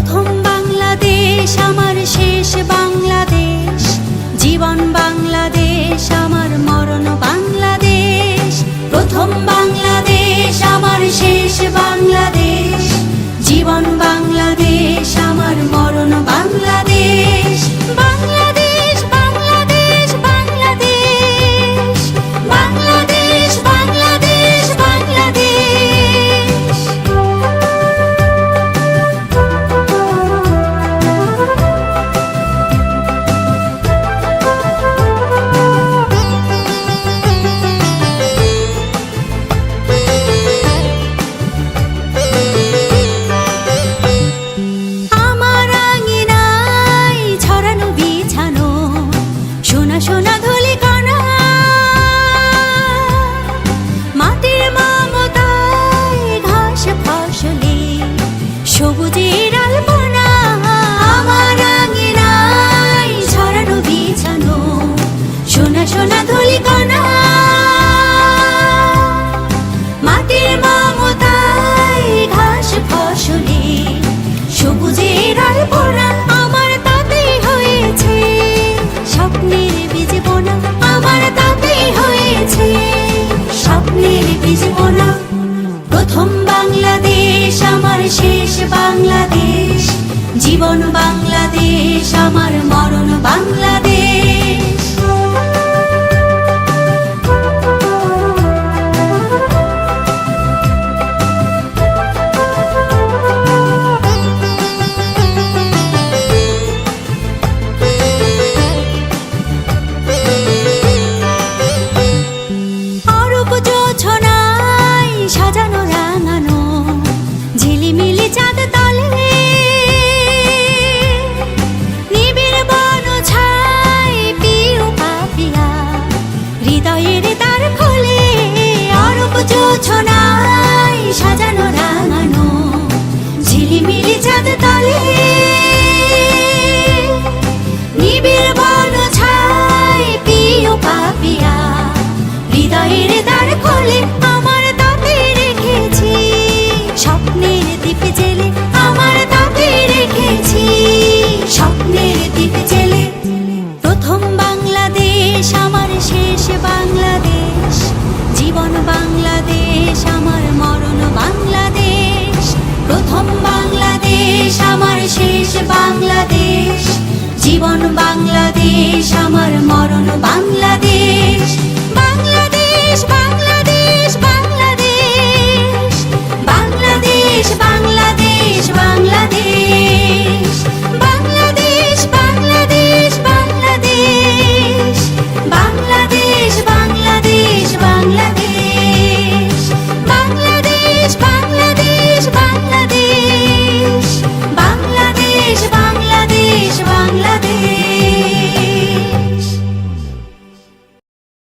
প্রথম বাংলাদেশ আমার শেষ বাংলাদেশ, জীবন বাংলাদেশ আমার মরণ বাংলাদেশ। প্রথম বাংলাদেশ আমার শেষ বাংলাদেশ, জীবন বাংলাদেশ আমার মরণ বাংলাদেশ। বাংলাদেশ বাংলাদেশ বাংলাদেশ, বাংলাদেশ বাংলাদেশ বাংলাদেশ। আমার আঙিনায় ছড়ানো বিছানো সোনা সোনা ধূলিকণা, মাটির মমতায় ঘাস ফসলে সবুজের আলপনা। আমার আঙিনায় ছড়ানো বিছানো সোনা সোনা ধূলিকণা, মাটির মমতায় ঘাস ফসলে সবুজের আলপনা। আমার তাতেই হয়েছে স্বপ্নের বীজ বোনা, আমার তাতেই হয়েছে স্বপ্নের বীজ বোনা। প্রথম বাংলাদেশ আমার শেষ বাংলাদেশ, জীবন বাংলাদেশ আমার মরণ বাংলাদেশ। অরূপ জোছনায় সাজানো রাঙানো ঝিলিমিলি চাঁদ তলে, নিবিড় বন ছায় পিউ পাপিয়া হৃদয়ের দ্বার খোলে। অরূপ জোছনায় সাজানো রাঙানো ঝিলিমিলি চাঁদ তলে, নিবিড় বন ছায় পিউ পাপিয়া হৃদয়ের দ্বার খোলে। আমার তাতে রেখেছি স্বপ্নের দ্বীপ জেলে, আমার তাতে রেখেছি স্বপ্নের দ্বীপ জেলে। প্রথম বাংলাদেশ আমার শেষ বাংলাদেশ, জীবন বাংলাদেশ আমার মরণ বাংলাদেশ। প্রথম বাংলাদেশ আমার শেষ বাংলাদেশ, জীবন বাংলাদেশ আমার মরণ বাংলাদেশ।